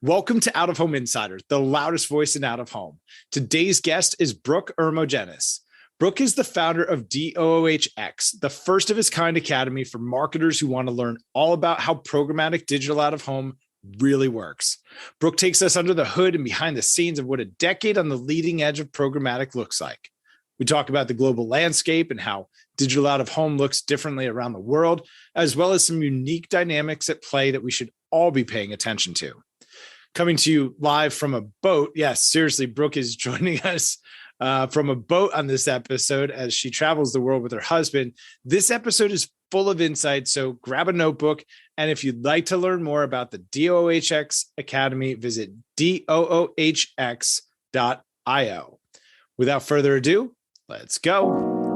Welcome to Out of Home Insider, the loudest voice in out of home. Today's guest is Brooke Ermogenis. Brooke is the founder of DOOHx, the first of its kind academy for marketers who want to learn all about how programmatic digital out of home really works. Brooke takes us under the hood and behind the scenes of what a decade on the leading edge of programmatic looks like. We talk about the global landscape and how digital out of home looks differently around the world, as well as some unique dynamics at play that we should all be paying attention to. Coming to you live from a boat. Yes, seriously, Brooke is joining us from a boat on this episode as she travels the world with her husband. This episode is full of insight, so grab a notebook. And if you'd like to learn more about the DOOHx Academy, visit DOOHx.io. Without further ado, let's go.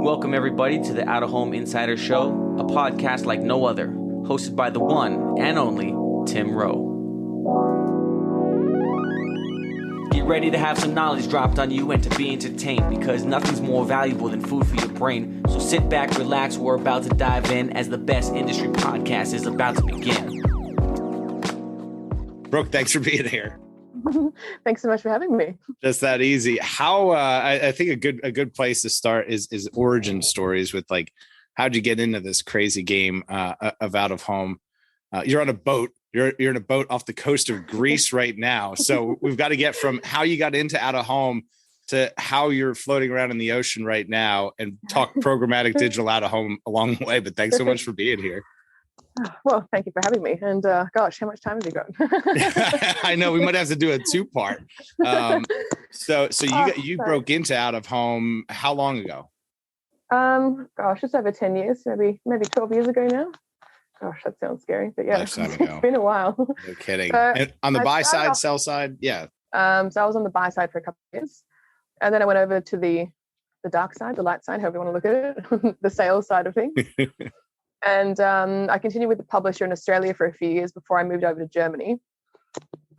Welcome, everybody, to the Out of Home Insider Show, a podcast like no other, hosted by the one and only Tim Rowe. Get ready to have some knowledge dropped on you and to be entertained, because nothing's more valuable than food for your brain. So sit back, relax, we're about to dive in as the best industry podcast is about to begin. Brooke, thanks for being here. Thanks so much for having me. Just that easy. How I think a good place to start is origin stories with, like, how'd you get into this crazy game of out of home? You're on a boat. You're in a boat off the coast of Greece right now. So we've got to get from how you got into out of home to how you're floating around in the ocean right now and talk programmatic digital out of home along the way. But thanks so much for being here. Well, thank you for having me. And gosh, how much time have you got? I know we might have to do a two-part. So you broke into out of home how long ago? Gosh, it's over 10 years, maybe 12 years ago now. Gosh, that sounds scary, but yeah, it's been a while. No kidding. So and on the buy side, sell side, yeah. So I was on the buy side for a couple of years, and then I went over to the dark side, the light side, however you want to look at it, the sales side of things. And I continued with the publisher in Australia for a few years before I moved over to Germany,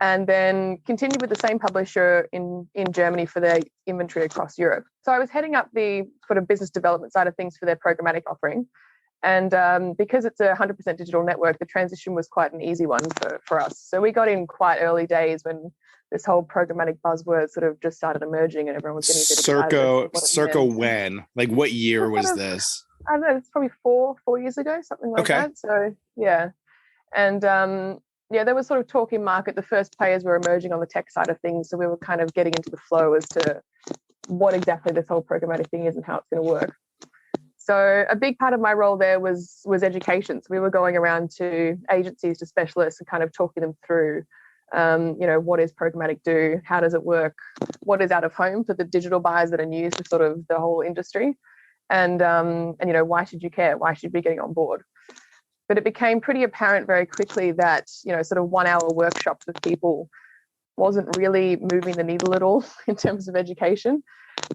and then continued with the same publisher in Germany for their inventory across Europe. So I was heading up the sort of business development side of things for their programmatic offering. And because it's a 100% digital network, the transition was quite an easy one for us. So we got in quite early days when this whole programmatic buzzword sort of just started emerging and everyone was getting a bit excited. Circa when? Like, what year was this? I don't know, it's probably four years ago, something like that. So, yeah. And, there was sort of talk in market. The first players were emerging on the tech side of things. So we were kind of getting into the flow as to what exactly this whole programmatic thing is and how it's going to work. So a big part of my role there was education. So we were going around to agencies, to specialists, and kind of talking them through, what is programmatic do? How does it work? What is out of home for the digital buyers that are new to sort of the whole industry? And why should you care? Why should you be getting on board? But it became pretty apparent very quickly that, sort of 1 hour workshops with people wasn't really moving the needle at all in terms of education.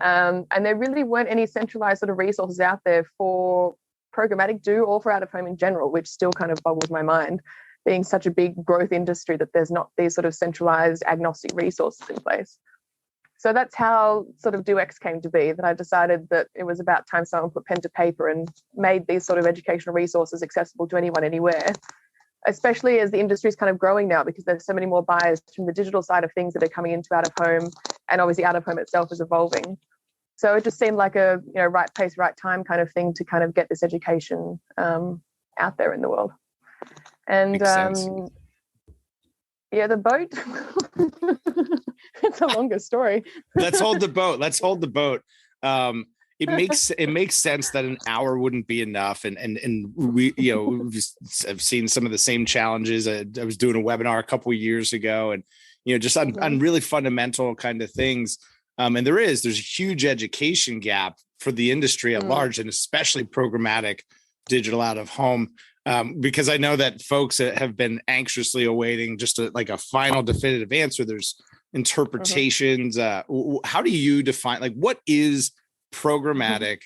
And there really weren't any centralized sort of resources out there for programmatic do or for out of home in general, which still kind of boggles my mind, being such a big growth industry that there's not these sort of centralized agnostic resources in place. So that's how sort of DOOHx came to be, that I decided that it was about time someone put pen to paper and made these sort of educational resources accessible to anyone, anywhere, especially as the industry is kind of growing now, because there's so many more buyers from the digital side of things that are coming into out of home, and obviously out of home itself is evolving. So it just seemed like a right place, right time kind of thing to kind of get this education out there in the world. And the boat, it's a longer story. Let's hold the boat. It makes sense that an hour wouldn't be enough, and we I've seen some of the same challenges. I was doing a webinar a couple of years ago, and just on really fundamental kind of things. And there's a huge education gap for the industry at large, and especially programmatic digital out of home, because I know that folks have been anxiously awaiting just a final definitive answer. There's interpretations. How do you define, what is programmatic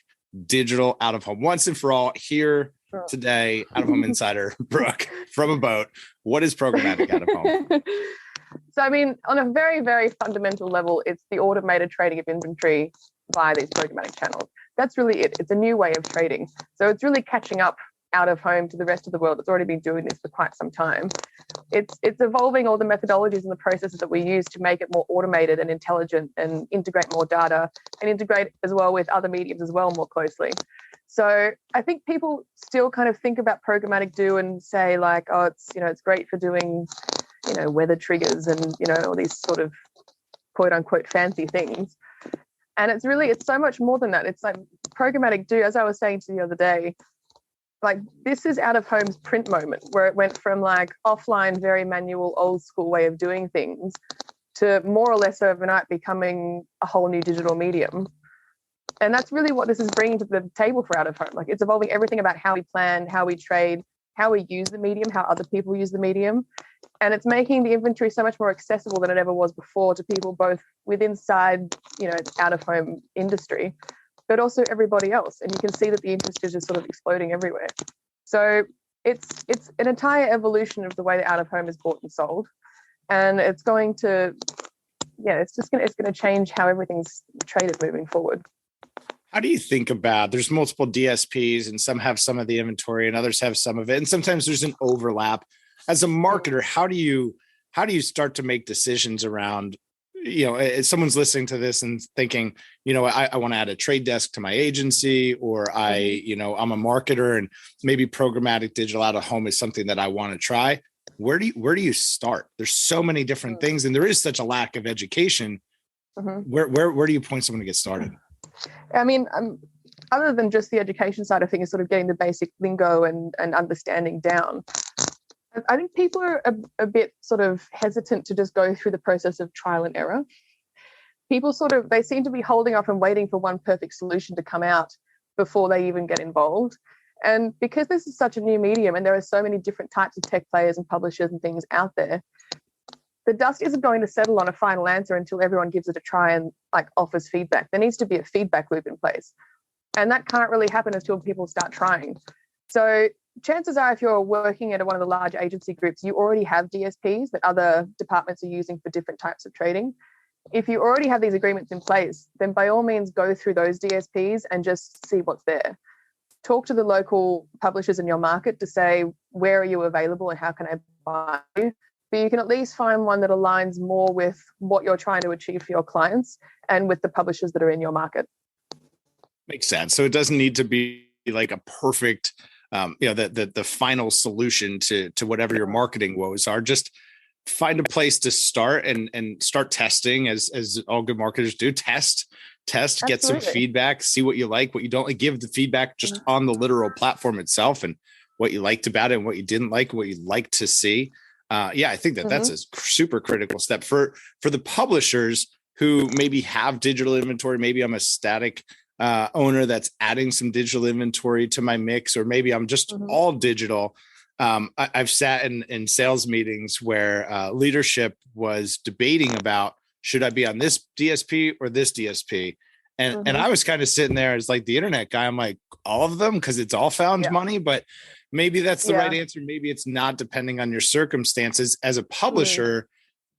digital out of home once and for all? Here today, Out of Home Insider, Brooke, from a boat, what is programmatic out of home? So, I mean, on a very, very fundamental level, it's the automated trading of inventory via these programmatic channels. That's really it. It's a new way of trading. So it's really catching up out of home to the rest of the world that's already been doing this for quite some time. It's evolving all the methodologies and the processes that we use to make it more automated and intelligent and integrate more data and integrate as well with other mediums as well more closely. So I think people still kind of think about programmatic DOOH and say like, oh, it's great for doing, weather triggers and, all these sort of quote unquote fancy things. And it's so much more than that. It's like programmatic DOOH, as I was saying to you the other day, like this is out of home's print moment where it went from like offline, very manual, old school way of doing things to more or less overnight becoming a whole new digital medium. And that's really what this is bringing to the table for out of home. Like it's evolving everything about how we plan, how we trade, how we use the medium, how other people use the medium. And it's making the inventory so much more accessible than it ever was before to people both inside, out of home industry, but also everybody else. And you can see that the interest is just sort of exploding everywhere. So it's an entire evolution of the way that out of home is bought and sold. And it's going to, it's going to change how everything's traded moving forward. How do you think about, there's multiple DSPs and some have some of the inventory and others have some of it. And sometimes there's an overlap. As a marketer, how do you start to make decisions around, if someone's listening to this and thinking, I want to add a trade desk to my agency, or I'm a marketer and maybe programmatic digital out of home is something that I want to try. Where do you start? There's so many different things and there is such a lack of education. Where do you point someone to get started? I mean, other than just the education side of things, sort of getting the basic lingo and understanding down, I think people are a bit sort of hesitant to just go through the process of trial and error. People they seem to be holding off and waiting for one perfect solution to come out before they even get involved. And because this is such a new medium and there are so many different types of tech players and publishers and things out there, the dust isn't going to settle on a final answer until everyone gives it a try and offers feedback. There needs to be a feedback loop in place. And that can't really happen until people start trying. So chances are if you're working at one of the large agency groups, you already have DSPs that other departments are using for different types of trading. If you already have these agreements in place, then by all means go through those DSPs and just see what's there. Talk to the local publishers in your market to say, where are you available and how can I buy you? But you can at least find one that aligns more with what you're trying to achieve for your clients and with the publishers that are in your market. Makes sense. So it doesn't need to be like a perfect, the final solution to whatever your marketing woes are. Just find a place to start and start testing, as all good marketers do. Test, Absolutely. Get some feedback, see what you like, what you don't like, give the feedback just on the literal platform itself and what you liked about it and what you didn't like, what you'd like to see. I think that's a super critical step for the publishers who maybe have digital inventory. Maybe I'm a static owner that's adding some digital inventory to my mix, or maybe I'm just all digital. I've sat in sales meetings where leadership was debating about, should I be on this DSP or this DSP? And I was kind of sitting there as like the internet guy. I'm like, all of them, because it's all found money, but maybe that's the right answer. Maybe it's not, depending on your circumstances. As a publisher,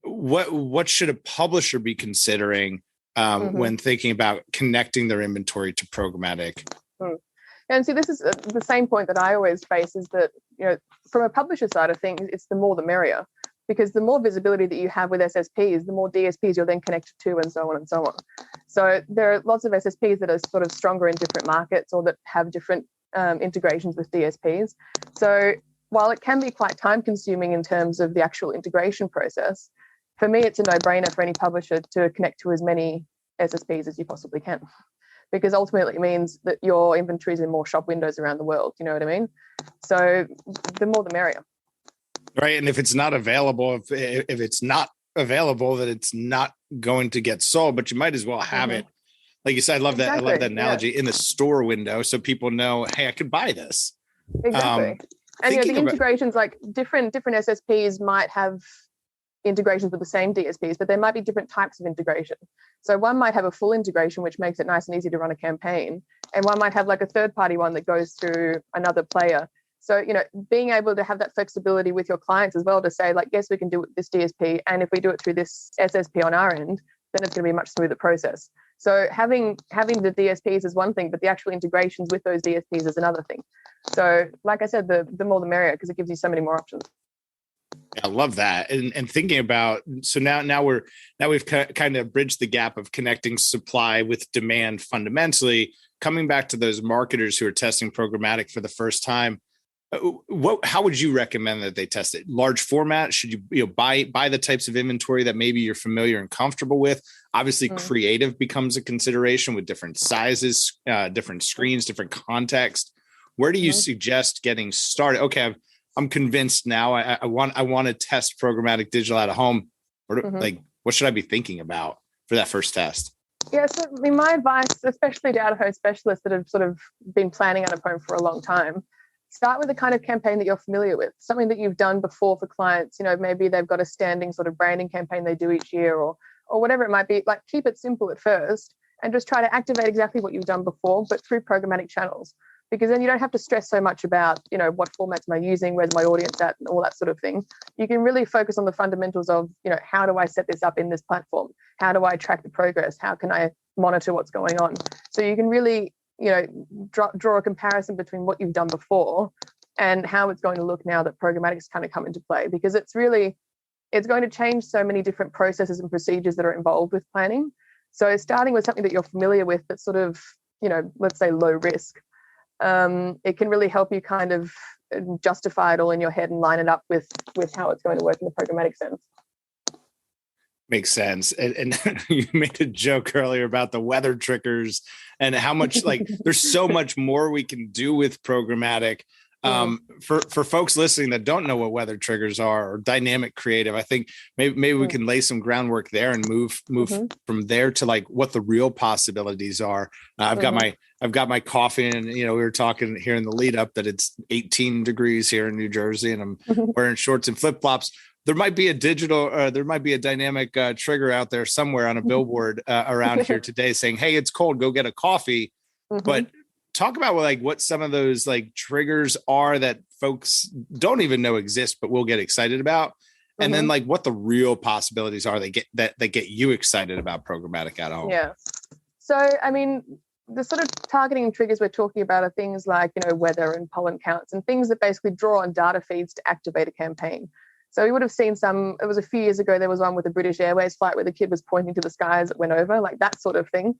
what should a publisher be considering when thinking about connecting their inventory to programmatic? And see, this is the same point that I always face, is that, from a publisher side of things, it's the more the merrier, because the more visibility that you have with SSPs, the more DSPs you're then connected to, and so on and so on. So there are lots of SSPs that are sort of stronger in different markets, or that have different integrations with DSPs. So while it can be quite time consuming in terms of the actual integration process, for me, it's a no-brainer for any publisher to connect to as many SSPs as you possibly can, because ultimately it means that your inventory is in more shop windows around the world. You know what I mean? So the more the merrier. Right. And if it's not available, if it's not available, that it's not going to get sold, but you might as well have it. Like you said, I love that. I love that analogy, in the store window, so people know, hey, I could buy this. Exactly. And the integrations, like different SSPs might have integrations with the same DSPs, but there might be different types of integration. So one might have a full integration, which makes it nice and easy to run a campaign, and one might have like a third-party one that goes through another player. So, being able to have that flexibility with your clients as well, to say like, yes, we can do it with this DSP, and if we do it through this SSP on our end, then it's going to be a much smoother process. So having the DSPs is one thing, but the actual integrations with those DSPs is another thing. So like I said, the more the merrier, because it gives you so many more options. I love that. And thinking about, so now we've kind of bridged the gap of connecting supply with demand fundamentally, coming back to those marketers who are testing programmatic for the first time. How would you recommend that they test it? Large format? Should you buy the types of inventory that maybe you're familiar and comfortable with? Obviously, creative becomes a consideration with different sizes, different screens, different context. Where do you suggest getting started? Okay, I'm convinced now. I want to test programmatic digital out of home. What should I be thinking about for that first test? Yeah, so my advice, especially to out-of-home specialists that have sort of been planning out of home for a long time, start with the kind of campaign that you're familiar with, something that you've done before for clients. Maybe they've got a standing sort of branding campaign they do each year or whatever it might be. Like, keep it simple at first and just try to activate exactly what you've done before, but through programmatic channels, because then you don't have to stress so much about, what formats am I using, where's my audience at, and all that sort of thing. You can really focus on the fundamentals of, how do I set this up in this platform? How do I track the progress? How can I monitor what's going on? So you can really draw a comparison between what you've done before and how it's going to look now that programmatic's kind of come into play, because it's going to change so many different processes and procedures that are involved with planning. So starting with something that you're familiar with that's sort of, let's say low risk, it can really help you kind of justify it all in your head and line it up with how it's going to work in the programmatic sense. Makes sense. And you made a joke earlier about the weather triggers and how much there's so much more we can do with programmatic. For folks listening that don't know what weather triggers are or dynamic creative, I think maybe we can lay some groundwork there and move from there to what the real possibilities are. I've got my coffee, and we were talking here in the lead up that it's 18 degrees here in New Jersey, and I'm wearing shorts and flip flops. There might be a dynamic trigger out there somewhere on a billboard around here today saying, "Hey, it's cold. Go get a coffee." But talk about what some of those triggers are that folks don't even know exist, but will get excited about, and then what the real possibilities are that get you excited about programmatic at home. Yeah. So I mean, the sort of targeting triggers we're talking about are things like weather and pollen counts and things that basically draw on data feeds to activate a campaign. So we would have seen it was a few years ago, there was one with a British Airways flight where the kid was pointing to the sky as it went over, that sort of thing.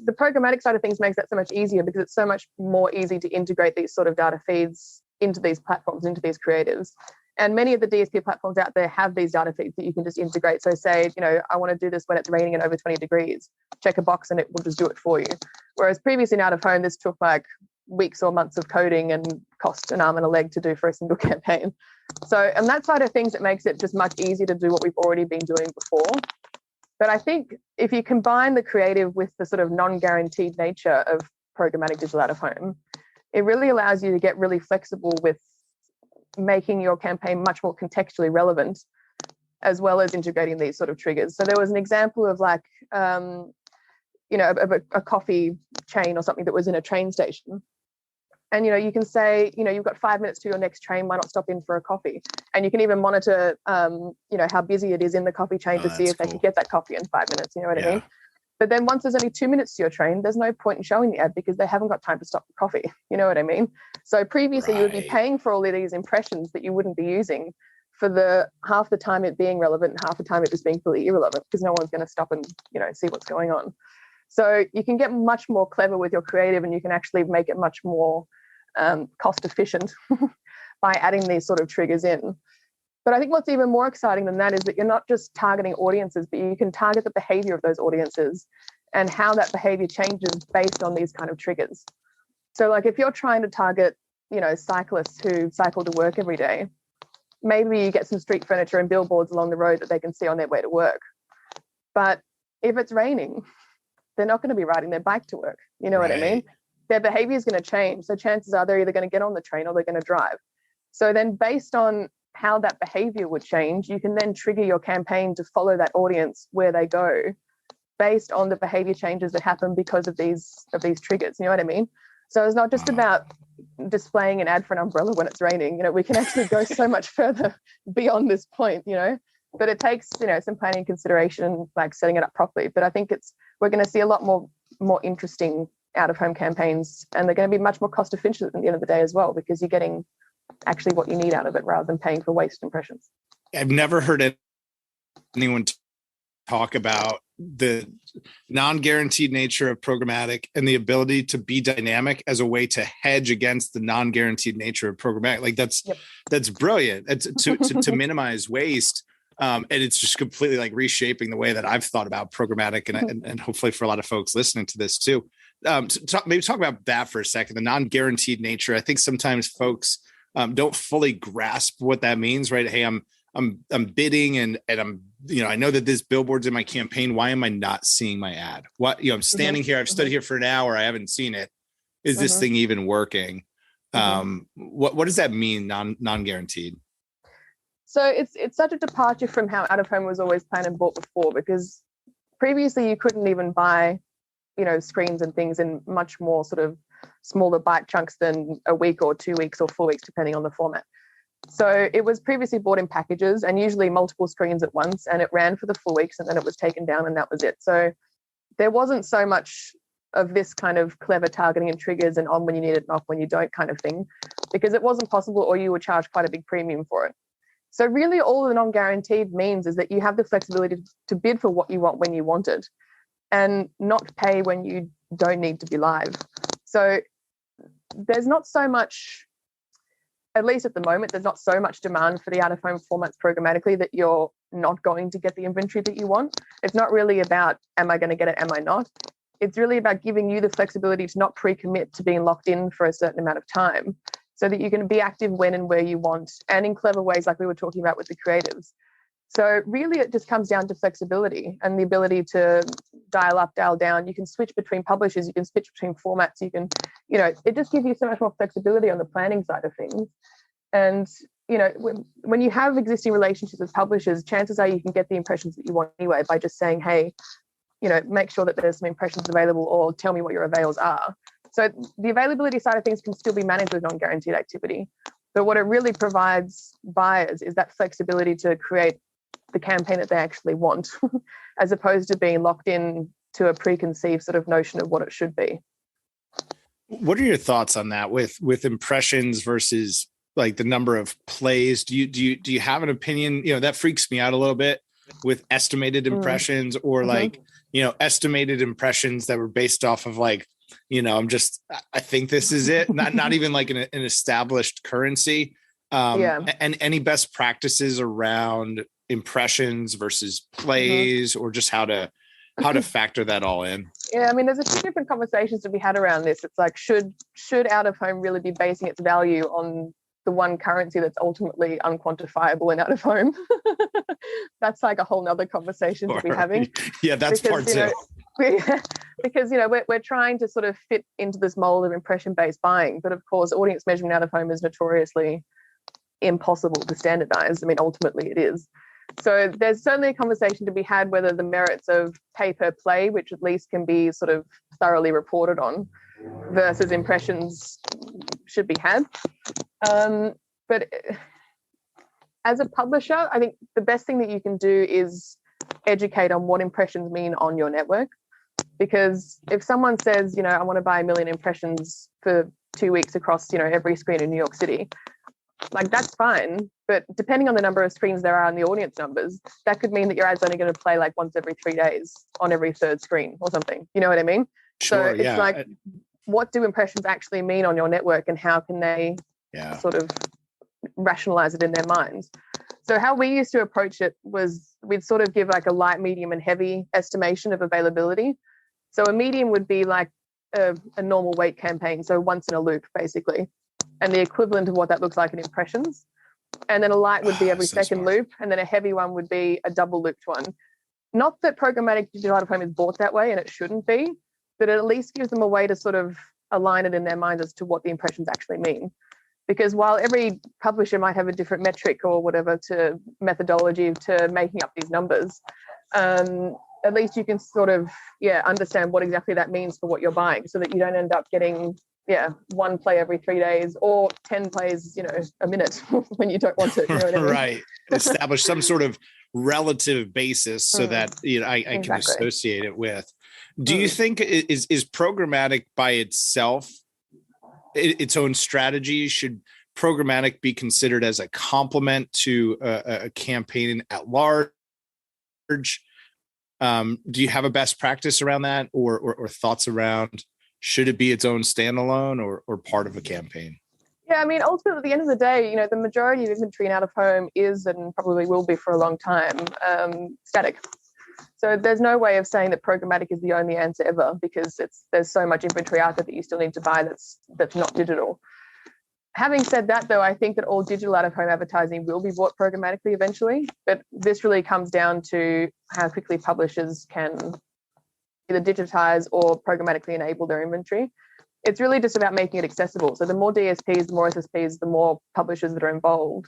The programmatic side of things makes that so much easier because it's so much more easy to integrate these sort of data feeds into these platforms, into these creatives. And many of the DSP platforms out there have these data feeds that you can just integrate. So say, I want to do this when it's raining and over 20 degrees, check a box and it will just do it for you. Whereas previously in out of home, this took weeks or months of coding and cost an arm and a leg to do for a single campaign. So on that side of things, it makes it just much easier to do what we've already been doing before. But I think if you combine the creative with the sort of non-guaranteed nature of programmatic digital out of home, it really allows you to get really flexible with making your campaign much more contextually relevant, as well as integrating these sort of triggers. So there was an example of a coffee chain or something that was in a train station. And, you can say, you've got 5 minutes to your next train, why not stop in for a coffee? And you can even monitor, how busy it is in the coffee chain to see if they can get that coffee in 5 minutes, you know what I mean? But then once there's only 2 minutes to your train, there's no point in showing the ad because they haven't got time to stop the coffee, you know what I mean? So previously you would be paying for all of these impressions that you wouldn't be using for the half the time it being relevant and half the time it was being fully irrelevant because no one's going to stop and, see what's going on. So you can get much more clever with your creative and you can actually make it much more cost efficient by adding these sort of triggers in. But I think what's even more exciting than that is that you're not just targeting audiences, but you can target the behavior of those audiences and how that behavior changes based on these kind of triggers. So if you're trying to target, cyclists who cycle to work every day, maybe you get some street furniture and billboards along the road that they can see on their way to work. But if it's raining, they're not going to be riding their bike to work. You know what I mean? Their behavior is going to change. So chances are they're either going to get on the train or they're going to drive. So then based on how that behavior would change, you can then trigger your campaign to follow that audience where they go based on the behavior changes that happen because of these triggers. You know what I mean? So it's not just about displaying an ad for an umbrella when it's raining. We can actually go so much further beyond this point, but it takes, some planning consideration, setting it up properly. But I think we're going to see a lot more interesting out-of-home campaigns, and they're going to be much more cost efficient at the end of the day as well, because you're getting actually what you need out of it rather than paying for waste impressions. I've never heard anyone talk about the non-guaranteed nature of programmatic and the ability to be dynamic as a way to hedge against the non-guaranteed nature of programmatic. Like that's brilliant. It's to minimize waste. And it's just completely like reshaping the way that I've thought about programmatic, and hopefully for a lot of folks listening to this too. Maybe talk about that for a second, the non-guaranteed nature. I think sometimes folks don't fully grasp what that means, right? Hey, I'm bidding and I'm, I know that this billboard's in my campaign. Why am I not seeing my ad? What, I'm standing here, I've stood here for an hour, I haven't seen it. Is this thing even working? What does that mean, non-guaranteed? So it's such a departure from how out-of-home was always planned and bought before, because previously you couldn't even buy, screens and things in much more sort of smaller bite chunks than a week or 2 weeks or 4 weeks, depending on the format. So it was previously bought in packages and usually multiple screens at once, and it ran for the 4 weeks and then it was taken down and that was it. So there wasn't so much of this kind of clever targeting and triggers and on when you need it and off when you don't kind of thing, because it wasn't possible, or you would charge quite a big premium for it. So really all the non-guaranteed means is that you have the flexibility to bid for what you want when you want it and not pay when you don't need to be live. So there's not so much, at least at the moment, there's not so much demand for the out-of-home formats programmatically that you're not going to get the inventory that you want. It's not really about, am I going to get it, am I not? It's really about giving you the flexibility to not pre-commit to being locked in for a certain amount of time, so that you can be active when and where you want, and in clever ways like we were talking about with the creatives. So really it just comes down to flexibility and the ability to dial up, dial down. You can switch between publishers, you can switch between formats, you can, it just gives you so much more flexibility on the planning side of things. And, when you have existing relationships with publishers, chances are you can get the impressions that you want anyway by just saying, hey, make sure that there's some impressions available, or tell me what your avails are. So the availability side of things can still be managed with non-guaranteed activity. But what it really provides buyers is that flexibility to create the campaign that they actually want, as opposed to being locked in to a preconceived sort of notion of what it should be. What are your thoughts on that with impressions versus like the number of plays? Do you have an opinion? That freaks me out a little bit with estimated impressions, or like, estimated impressions that were based off of like, I think this is it. Not even like an established currency. And any best practices around impressions versus plays, or just how to factor that all in? Yeah, I mean, there's a few different conversations to be had around this. It's like, should out of home really be basing its value on the one currency that's ultimately unquantifiable and out of home? That's like a whole nother conversation to be having. Yeah, that's part two. Because we're trying to sort of fit into this mold of impression-based buying, but of course audience measurement out of home is notoriously impossible to standardize. I mean, ultimately it is. So there's certainly a conversation to be had whether the merits of pay per play, which at least can be sort of thoroughly reported on, versus impressions should be had. But as a publisher, I think the best thing that you can do is educate on what impressions mean on your network. Because if someone says, I want to buy 1 million impressions for 2 weeks across, every screen in New York City, like that's fine. But depending on the number of screens there are and the audience numbers, that could mean that your ad's only going to play like once every 3 days on every third screen or something. You know what I mean? Sure, so it's like, what do impressions actually mean on your network, and how can they sort of rationalize it in their minds? So how we used to approach it was we'd sort of give like a light, medium and heavy estimation of availability. So a medium would be like a normal weight campaign, so once in a loop basically, and the equivalent of what that looks like in impressions. And then a light would be every second loop, and then a heavy one would be a double looped one. Not that programmatic digital out of home is bought that way, and it shouldn't be, but it at least gives them a way to sort of align it in their minds as to what the impressions actually mean. Because while every publisher might have a different metric or whatever to methodology to making up these numbers, at least you can sort of, understand what exactly that means for what you're buying, so that you don't end up getting, one play every 3 days or 10 plays, a minute when you don't want to. You know what I mean? Right. Establish some sort of relative basis so that I can associate it with. Do you think is programmatic by itself its own strategy? Should programmatic be considered as a complement to a campaign at large? Do you have a best practice around that, or thoughts around should it be its own standalone or part of a campaign? Yeah, I mean, ultimately, at the end of the day, the majority of inventory in out of home is, and probably will be for a long time, static. So there's no way of saying that programmatic is the only answer ever, because there's so much inventory out there that you still need to buy that's not digital. Having said that, though, I think that all digital out-of-home advertising will be bought programmatically eventually, but this really comes down to how quickly publishers can either digitize or programmatically enable their inventory. It's really just about making it accessible. So the more DSPs, the more SSPs, the more publishers that are involved,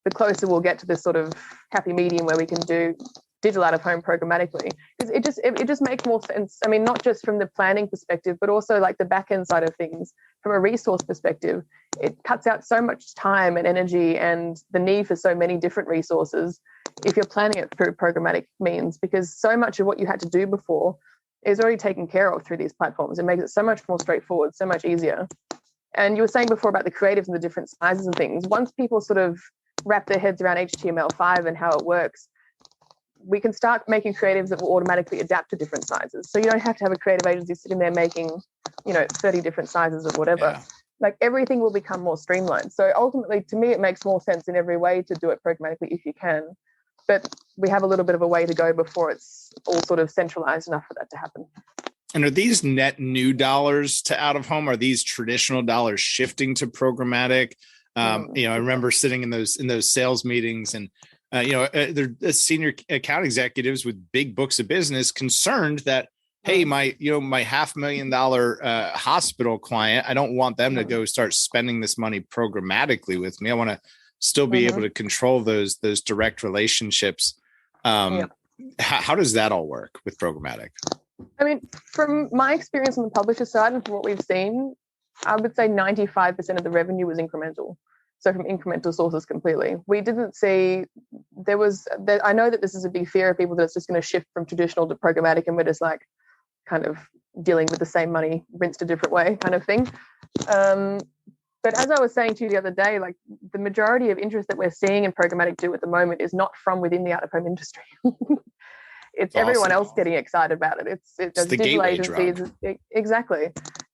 the closer we'll get to this sort of happy medium where we can do digital out-of-home programmatically. Because it just makes more sense. I mean, not just from the planning perspective, but also like the back-end side of things. From a resource perspective, it cuts out so much time and energy and the need for so many different resources if you're planning it through programmatic means, because so much of what you had to do before is already taken care of through these platforms. It makes it so much more straightforward, so much easier. And you were saying before about the creatives and the different sizes and things. Once people sort of wrap their heads around HTML5 and how it works, we can start making creatives that will automatically adapt to different sizes. So you don't have to have a creative agency sitting there making, 30 different sizes of whatever. Yeah. Like everything will become more streamlined. So ultimately, to me, it makes more sense in every way to do it programmatically if you can. But we have a little bit of a way to go before it's all sort of centralized enough for that to happen. And are these net new dollars to out of home? Are these traditional dollars shifting to programmatic? I remember sitting in those sales meetings and they're senior account executives with big books of business concerned that, hey, my $500,000 hospital client, I don't want them to go start spending this money programmatically with me. I want to still be able to control those direct relationships. How does that all work with programmatic? I mean, from my experience on the publisher side and from what we've seen, I would say 95% of the revenue was incremental. So from incremental sources completely. We didn't see, I know that this is a big fear of people that it's just going to shift from traditional to programmatic and we're just like kind of dealing with the same money rinsed a different way kind of thing. But as I was saying to you the other day, like the majority of interest that we're seeing in programmatic do at the moment is not from within the out-of-home industry. It's awesome. Everyone else getting excited about it. It's the digital agencies. Exactly.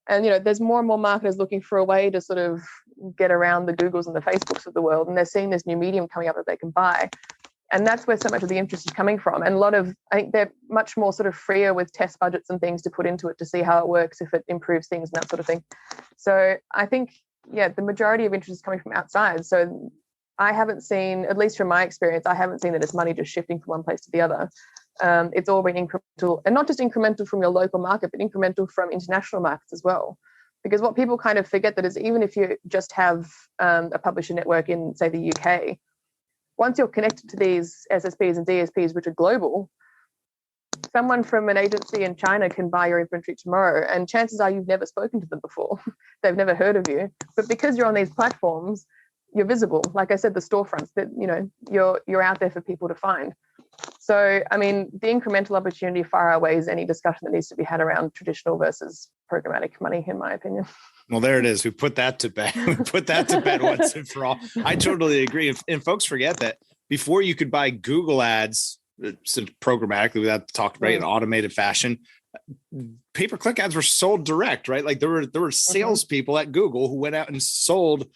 And, there's more and more marketers looking for a way to sort of get around the Googles and the Facebooks of the world. And they're seeing this new medium coming up that they can buy. And that's where so much of the interest is coming from. And I think they're much more sort of freer with test budgets and things to put into it to see how it works, if it improves things and that sort of thing. So I think, the majority of interest is coming from outside. So I haven't seen, at least from my experience, I haven't seen that it's money just shifting from one place to the other. It's all been incremental, and not just incremental from your local market, but incremental from international markets as well. Because what people kind of forget that is even if you just have a publisher network in, say, the UK, once you're connected to these SSPs and DSPs, which are global, someone from an agency in China can buy your inventory tomorrow, and chances are you've never spoken to them before. They've never heard of you. But because you're on these platforms, you're visible. Like I said, the storefronts that, you're out there for people to find. So, I mean, the incremental opportunity far outweighs any discussion that needs to be had around traditional versus programmatic money, in my opinion. Well, there it is. We put that to bed. We put that to bed once and for all. I totally agree. And folks forget that before you could buy Google ads programmatically without talking about it in automated fashion, pay-per-click ads were sold direct, right? Like there were salespeople at Google who went out and sold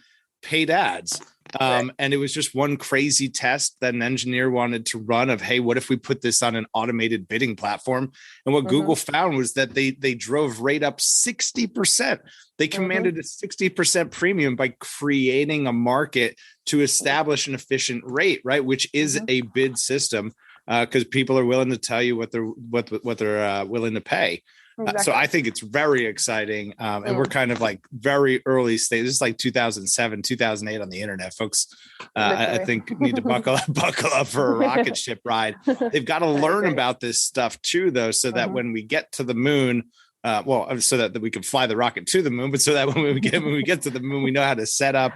paid ads. And it was just one crazy test that an engineer wanted to run of, hey, what if we put this on an automated bidding platform? And what Google found was that they drove rate up 60%. They commanded a 60% premium by creating a market to establish an efficient rate, right? Which is a bid system because people are willing to tell you what they're willing to pay. Exactly. So I think it's very exciting. And we're kind of like very early stage. This is like 2007, 2008 on the internet, folks. I think need to buckle up for a rocket ship ride. They've got to learn about this stuff too, though, so that when we get to the moon, so that we can fly the rocket to the moon, but so that when we get to the moon, we know how to set up,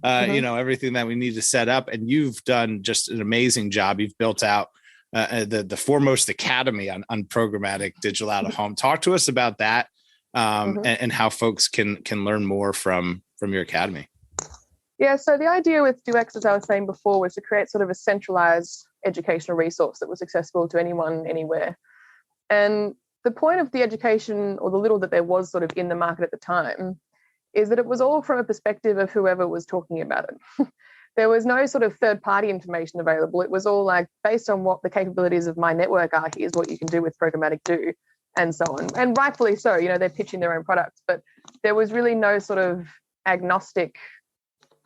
everything that we need to set up. And you've done just an amazing job. You've built out the foremost academy on programmatic digital out of home. Talk to us about that and how folks can learn more from your academy. Yeah, so the idea with DOOHx, as I was saying before, was to create sort of a centralized educational resource that was accessible to anyone, anywhere. And the point of the education, or the little that there was sort of in the market at the time, is that it was all from a perspective of whoever was talking about it. There was no sort of third-party information available. It was all like, based on what the capabilities of my network are, here's what you can do with Programmatic DOOH, and so on. And rightfully so, they're pitching their own products, but there was really no sort of agnostic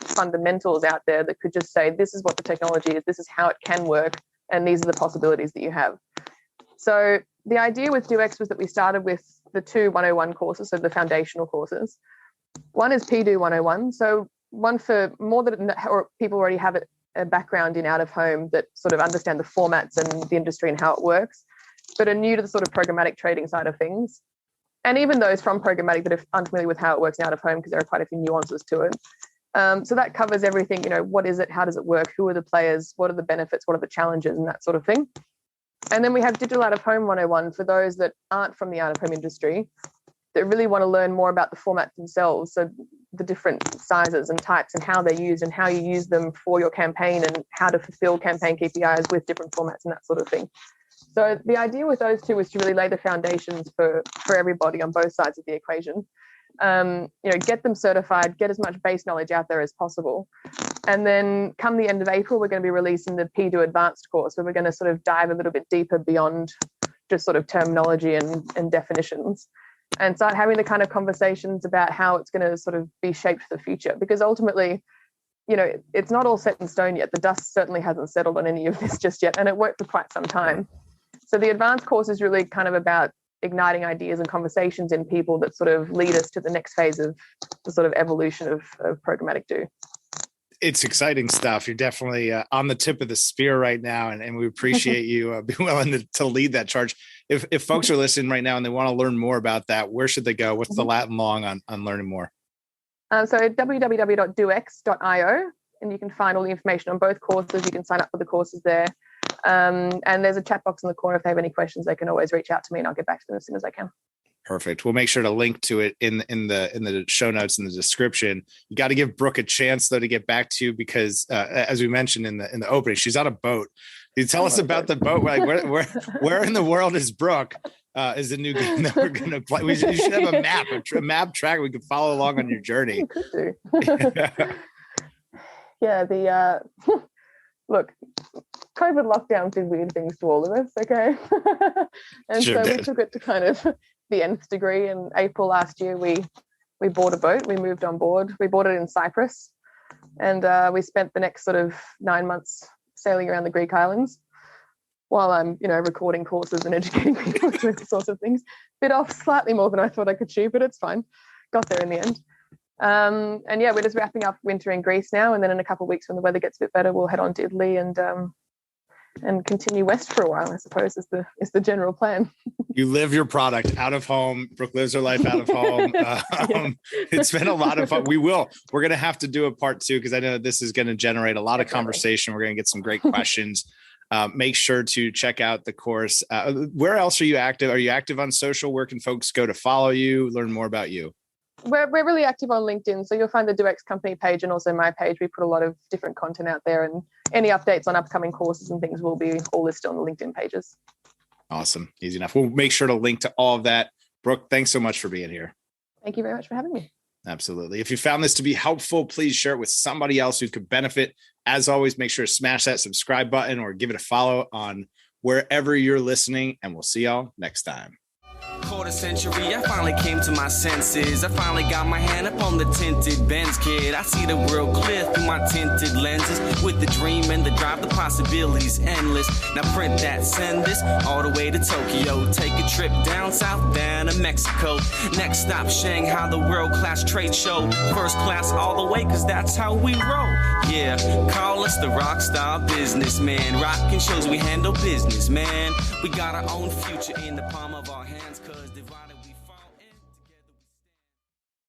fundamentals out there that could just say, this is what the technology is, this is how it can work, and these are the possibilities that you have. So the idea with DOOHx was that we started with the 2 101 courses, so the foundational courses. One is PDO 101, so one for more that or people already have a background in out of home that sort of understand the formats and the industry and how it works, but are new to the sort of programmatic trading side of things. And even those from programmatic that are unfamiliar with how it works in out of home, because there are quite a few nuances to it. So that covers everything, what is it, how does it work, who are the players, what are the benefits, what are the challenges, and that sort of thing. And then we have Digital Out of Home 101 for those that aren't from the out of home industry, that really want to learn more about the formats themselves, so the different sizes and types and how they're used and how you use them for your campaign and how to fulfill campaign KPIs with different formats and that sort of thing. So the idea with those two was to really lay the foundations for everybody on both sides of the equation. Get them certified, get as much base knowledge out there as possible. And then come the end of April, we're going to be releasing the PDO Advanced course, where we're going to sort of dive a little bit deeper beyond just sort of terminology and definitions, and start having the kind of conversations about how it's going to sort of be shaped for the future. Because ultimately, it's not all set in stone yet. The dust certainly hasn't settled on any of this just yet, and it won't for quite some time. So the advanced course is really kind of about igniting ideas and conversations in people that sort of lead us to the next phase of the sort of evolution of programmatic DOOH. It's exciting stuff. You're definitely on the tip of the spear right now, and we appreciate you being willing to lead that charge. If folks are listening right now and they want to learn more about that, where should they go? What's the Latin long on learning more? So www.DOOHx.io, and you can find all the information on both courses. You can sign up for the courses there. And there's a chat box in the corner. If they have any questions, they can always reach out to me and I'll get back to them as soon as I can. Perfect. We'll make sure to link to it in the show notes in the description. You got to give Brooke a chance though to get back to you, because as we mentioned in the opening, she's on a boat. Can you tell us about the boat? Like where in the world is Brooke? Is the new game that we're going to play. You should have a map track. We can follow along on your journey. We could do. Yeah. Look, COVID lockdown did weird things to all of us, okay? And sure so we took it to kind of the nth degree. In April last year, we bought a boat. We moved on board. We bought it in Cyprus. And we spent the next sort of 9 months sailing around the Greek islands while I'm, recording courses and educating people to those sorts of things. Bit off slightly more than I thought I could chew, but it's fine. Got there in the end. And yeah, we're just wrapping up winter in Greece now, and then in a couple of weeks when the weather gets a bit better, we'll head on to Italy and continue west for a while, I suppose, is the general plan. You live your product out of home. Brooke lives her life out of home. It's been a lot of fun. We're going to have to do a part 2, because I know this is going to generate a lot of conversation. We're going to get some great questions. Make sure to check out the course. Where else are you active? Are you active on social? Where can folks go to follow you, learn more about you? We're really active on LinkedIn, so you'll find the DOOHx company page and also my page. We put a lot of different content out there, and any updates on upcoming courses and things will be all listed on the LinkedIn pages. Awesome. Easy enough. We'll make sure to link to all of that. Brooke, thanks so much for being here. Thank you very much for having me. Absolutely. If you found this to be helpful, please share it with somebody else who could benefit. As always, make sure to smash that subscribe button or give it a follow on wherever you're listening, and we'll see y'all next time. Quarter century, I finally came to my senses. I finally got my hand up on the tinted Benz, kid. I see the world clear through my tinted lenses. With the dream and the drive, the possibilities endless. Now print that, send this all the way to Tokyo. Take a trip down south, down to Mexico. Next stop, Shanghai, the world-class trade show. First class all the way, cause that's how we roll. Yeah, call us the rock star businessman. Rockin' shows, we handle business, man. We got our own future in the palm of our hands, cause divided we